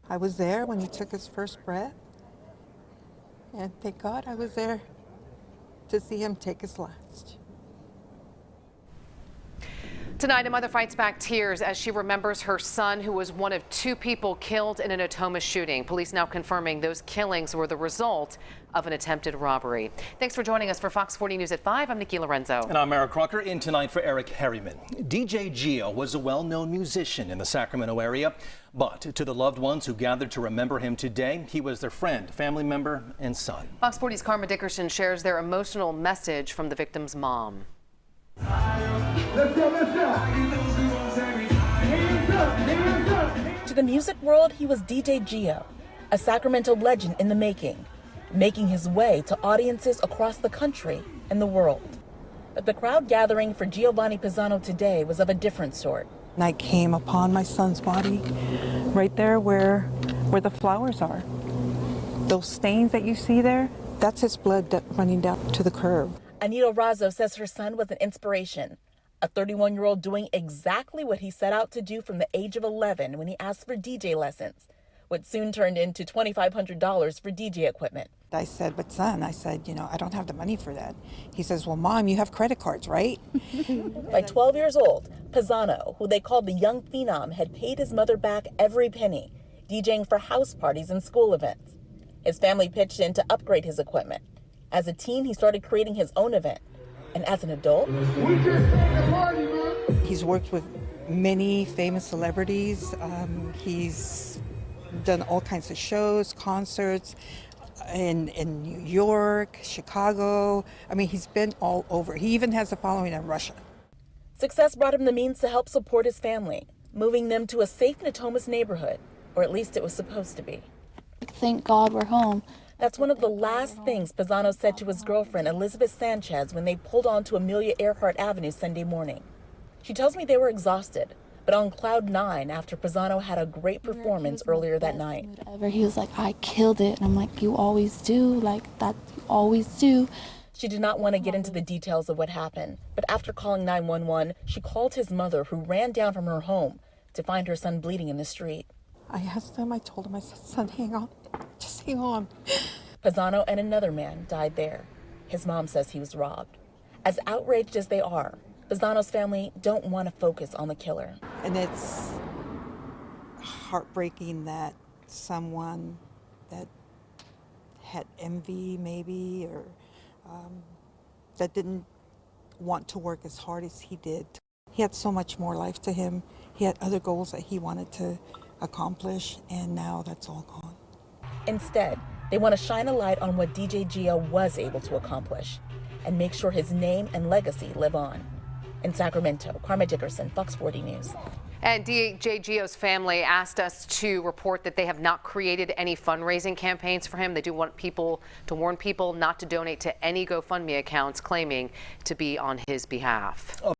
I was there when he took his first breath, and thank God I was there to see him take his last. Tonight, a mother fights back tears as she remembers her son, who was one of 2 people killed in an Ottumwa shooting. Police now confirming those killings were the result of an attempted robbery. Thanks for joining us for Fox 40 News at 5. I'm Nikki Lorenzo. And I'm Eric Crocker, in tonight for Eric Harriman. DJ Gio was a well-known musician in the Sacramento area, but to the loved ones who gathered to remember him today, he was their friend, family member, and son. Fox 40's Karma Dickerson shares their emotional message from the victim's mom. Let's go, let's go. Hands up, hands up. To the music world, he was DJ Gio, a Sacramento legend in the making his way to audiences across the country and the world. But the crowd gathering for Giovanni Pisano today was of a different sort. I came upon my son's body right there where the flowers are. Those stains that you see there, that's his blood running down to the curb. Anita Razzo says her son was an inspiration, a 31-year-old doing exactly what he set out to do from the age of 11 when he asked for DJ lessons, what soon turned into $2,500 for DJ equipment. I said, but son, I said, I don't have the money for that. He says, well, Mom, you have credit cards, right? By 12 years old, Pisano, who they called the young phenom, had paid his mother back every penny, DJing for house parties and school events. His family pitched in to upgrade his equipment. As a teen, he started creating his own event. And as an adult, he's worked with many famous celebrities. He's done all kinds of shows, concerts in New York, Chicago. I mean, he's been all over. He even has a following in Russia. Success brought him the means to help support his family, moving them to a safe Natomas neighborhood, or at least it was supposed to be. Thank God we're home. That's one of the last things Pisano said to his girlfriend, Elizabeth Sanchez, when they pulled onto Amelia Earhart Avenue Sunday morning. She tells me they were exhausted, but on cloud 9 after Pisano had a great performance earlier that night. He was like, I killed it. And I'm like, you always do. Like, that you always do. She did not want to get into the details of what happened, but after calling 911, she called his mother, who ran down from her home to find her son bleeding in the street. I asked him, I told him, I said, son, hang on, just hang on. Pisano and another man died there. His mom says he was robbed. As outraged as they are, Pisano's family don't want to focus on the killer. And it's heartbreaking that someone that had envy maybe, or that didn't want to work as hard as he did. He had so much more life to him. He had other goals that he wanted to accomplish, and now that's all gone. Instead, they want to shine a light on what DJ Gio was able to accomplish and make sure his name and legacy live on. In Sacramento, Karma Dickerson, Fox 40 News. And DJ Gio's family asked us to report that they have not created any fundraising campaigns for him. They do want people to warn people not to donate to any GoFundMe accounts claiming to be on his behalf.